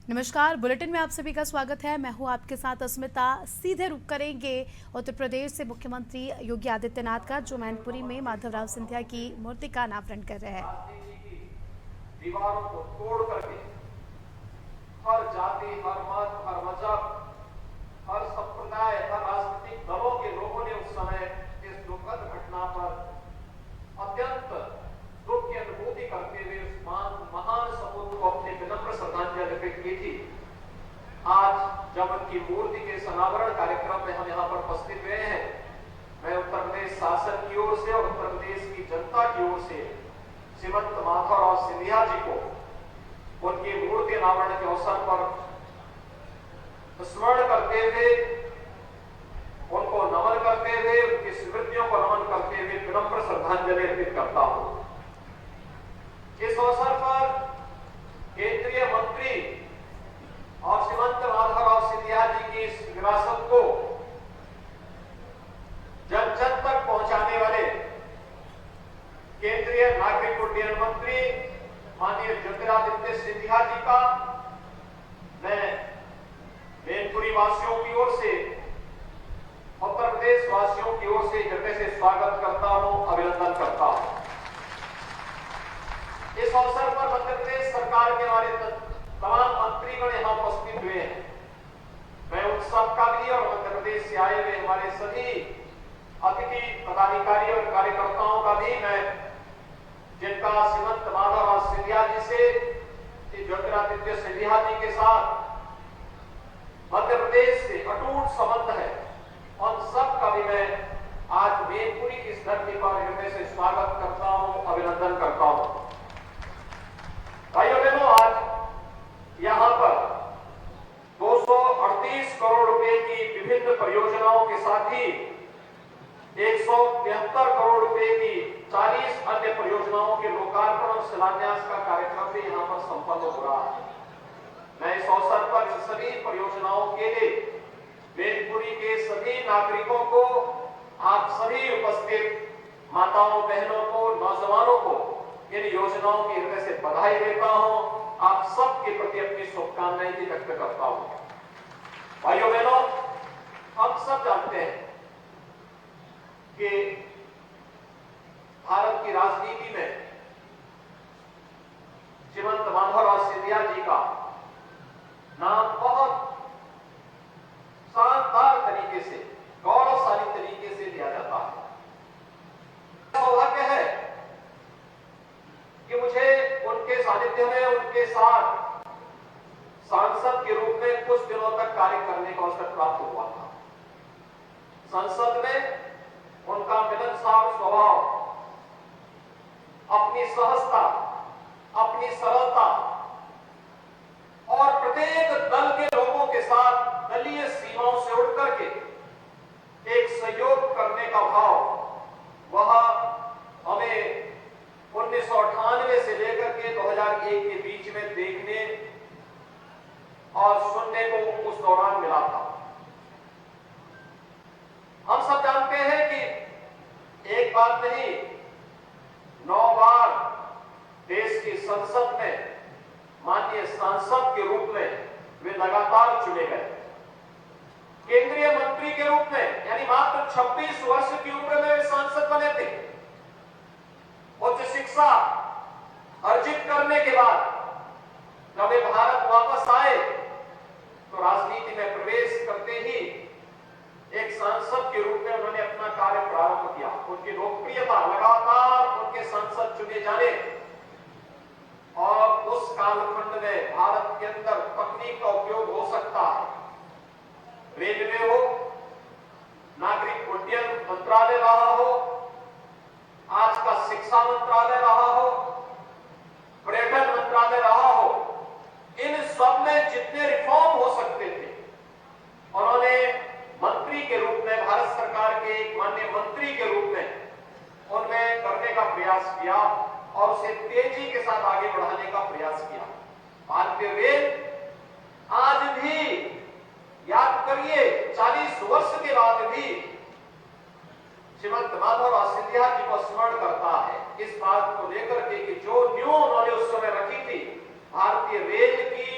नमस्कार, बुलेटिन में आप सभी का स्वागत है। मैं हूं आपके साथ अस्मिता। सीधे रुख करेंगे उत्तर प्रदेश से मुख्यमंत्री योगी आदित्यनाथ का, जो मैनपुरी में माधवराव सिंधिया की मूर्ति का अनावरण कर रहे हैं। राजनीति की दीवारों को तोड़ करके हर जाति, हर मत, हर मजहब, हर संप्रदाय, हर राजनीतिक दलों के लोगों ने उस समय इस दुखद घटना पर अत्यंत दुख की अनुभूति करते हुए उस महान सपूत को अपनी विनम्र श्रद्धांजलि अर्पित की थी। आज जब उनकी मूर्ति के अनावरण कार्यक्रम में हम यहाँ पर उपस्थित हुए हैं, मैं उत्तर प्रदेश शासन की ओर से और उत्तर प्रदेश की जनता की ओर से श्रीमंत माधवराव सिंधिया जी को उनकी मूर्ति अनावरण के अवसर पर स्मरण करते हुए, उनको नमन करते हुए, उनकी स्मृतियों को नमन करते हुए विनम्र श्रद्धांजलि अर्पित करता हूं। इस अवसर पर केंद्रीय मंत्री और श्रीमंत माधवराव सिंधिया जी की इस विरासत को जन जन तक पहुंचाने वाले केंद्रीय नागरिक उड्डयन मंत्री माननीय ज्योतिरादित्य सिंधिया जी का मैं मैनपुरी वासियों की ओर से, उत्तर प्रदेश वासियों की ओर से हृदय से स्वागत करता हूं, अभिनंदन करता हूं। इस अवसर पर मध्य प्रदेश सरकार के हमारे तमाम मंत्रीगण यहां उपस्थित हुए हैं। मैं उन सबका भी और मध्य प्रदेश से आए हुए हमारे सभी अतिथि पदाधिकारी और कार्यकर्ताओं का भी, मैं जिनका श्रीमंत माधवराव सिंधिया जी से, ज्योतिरादित्य सिंधिया जी के साथ मध्य प्रदेश से अटूट संबंध है, उन सब का भी मैं आज मैनपुरी की इस धरती पर हृदय से स्वागत करता हूं, अभिनंदन करता हूं। भाइयों बहनों, आज यहां पर 238 करोड़ रुपए की विभिन्न परियोजनाओं के साथ ही 173 करोड़ रुपए की 40 अन्य परियोजनाओं के लोकार्पण और शिलान्यास का कार्यक्रम भी यहां पर संपन्न हो रहा है। मैं इस अवसर पर इन सभी परियोजनाओं के लिए मैनपुरी के सभी नागरिकों को, आप सभी उपस्थित माताओं, बहनों को, नौजवानों को इन योजनाओं की हृदय से बधाई देता हूं। आप सबके प्रति अपनी शुभकामनाएं भी व्यक्त करता हूं। भाइयों बहनों, हम सब जानते हैं कि भारत की राजनीति में श्रीमंत माधवराव सिंधिया जी का नाम बहुत शानदार तरीके से, गौरवशाली तरीके से लिया जाता है। सौभाग्य है कि मुझे उनके सानिध्य में, उनके साथ सांसद के रूप में कुछ दिनों तक कार्य करने का अवसर प्राप्त हुआ था। संसद में उनका मिलनसार स्वभाव, अपनी सहजता, अपनी सरलता और प्रत्येक दल के लोगों के साथ दलीय सीमाओं से उठ करके एक सहयोग करने का भाव, वह हमें 1998 से लेकर के 2001 के बीच में देखने और सुनने को उस दौरान मिला था। हम सब जानते हैं कि एक बार नहीं, 9 बार देश की संसद में माननीय सांसद के रूप में वे लगातार चुने गए। केंद्रीय मंत्री के रूप में, यानी मात्र 26 वर्ष की उम्र में वे सांसद बने थे। उच्च शिक्षा अर्जित करने के बाद जब वे भारत वापस आए तो राजनीति में प्रवेश करते ही एक सांसद के रूप में उन्होंने अपना कार्य प्रारंभ किया। उनकी लोकप्रियता लगातार उनके सांसद चुने जाने और उस कालखंड में भारत के अंदर तकनीक का उपयोग हो सकता है, रेलवे हो, नागरिक उड्डयन मंत्रालय रहा हो, आज का शिक्षा मंत्रालय रहा हो, पर्यटन मंत्रालय रहा हो, इन सब में जितने रिफॉर्म हो सकते थे उन्होंने मंत्री के रूप में, भारत सरकार के एक माननीय मंत्री के रूप में उनमें करने का प्रयास किया और उसे तेजी के साथ आगे बढ़ाने का प्रयास किया। भारतीय रेल आज भी, याद करिए, 40 वर्ष के बाद भी श्रीमंत माधवराव सिंधिया जी को स्मरण करता है, इस बात को लेकर के कि जो न्यू उन्होंने उस समय रखी थी भारतीय रेल की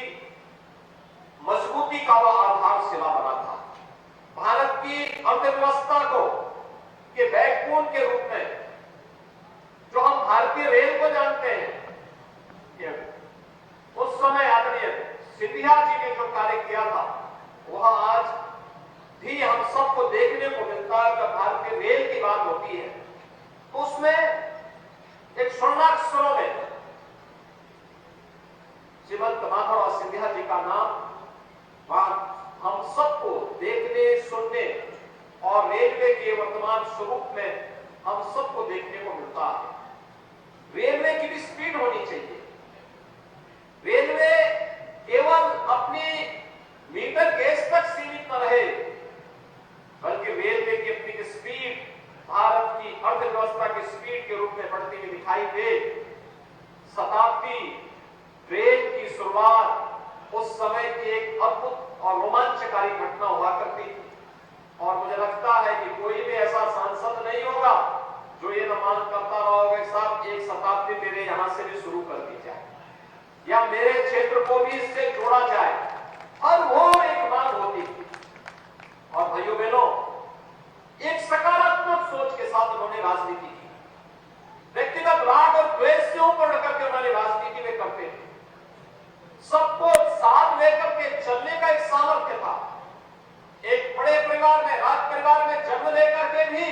सिंधिया जी ने जो कार्य किया था वह आज भी हम सबको देखने को मिलता है। जब भारतीय रेल की बात होती है तो उसमें एक स्वर्णाक्षरों में श्रीमंत माधवराव सिंधिया जी का नाम वहां हम सबको देखने सुनने और रेलवे के वर्तमान स्वरूप में हम सबको देखने को मिलता है। रेलवे की भी स्पीड होनी चाहिए। रेलवे केवल अपनी मीटर गेज तक सीमित न रहे, बल्कि रेलवे की अपनी स्पीड भारत की अर्थव्यवस्था की स्पीड के रूप में बढ़ती हुई दिखाई दे। शताब्दी ट्रेन की शुरुआत उस समय की एक अद्भुत और रोमांचकारी घटना हुआ करती थी, और मुझे लगता है कि कोई भी ऐसा सांसद नहीं होगा जो ये न मांग करता रहोगे साहब एक शताब्दी मेरे यहां से भी शुरू कर दी जाए या मेरे क्षेत्र को भी इससे जोड़ा जाए। और वो एक मांग होती थी, और भाइयों बहनों एक सकारात्मक सोच के साथ उन्होंने राजनीति की। व्यक्तिगत राग और द्वेष से ऊपर करके उन्होंने राजनीति में करते थे। सबको साथ लेकर के चलने का एक सामर्थ्य था। एक बड़े परिवार में, राज परिवार में जन्म लेकर के भी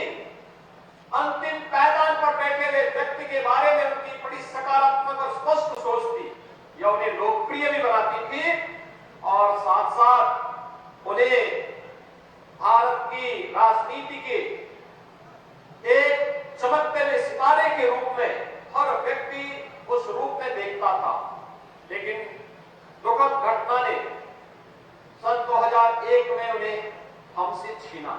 अंतिम पायदान पर बैठे हुए व्यक्ति के बारे में उनकी बड़ी सकारात्मक और स्पष्ट सोच थी। यह उन्हें लोकप्रिय भी बनाती थी और साथ साथ उन्हें भारत की राजनीति के एक चमकते हुए सितारे के रूप में हर व्यक्ति उस रूप में देखता था। लेकिन दुखद घटना ने सन 2001 में उन्हें हमसे छीना।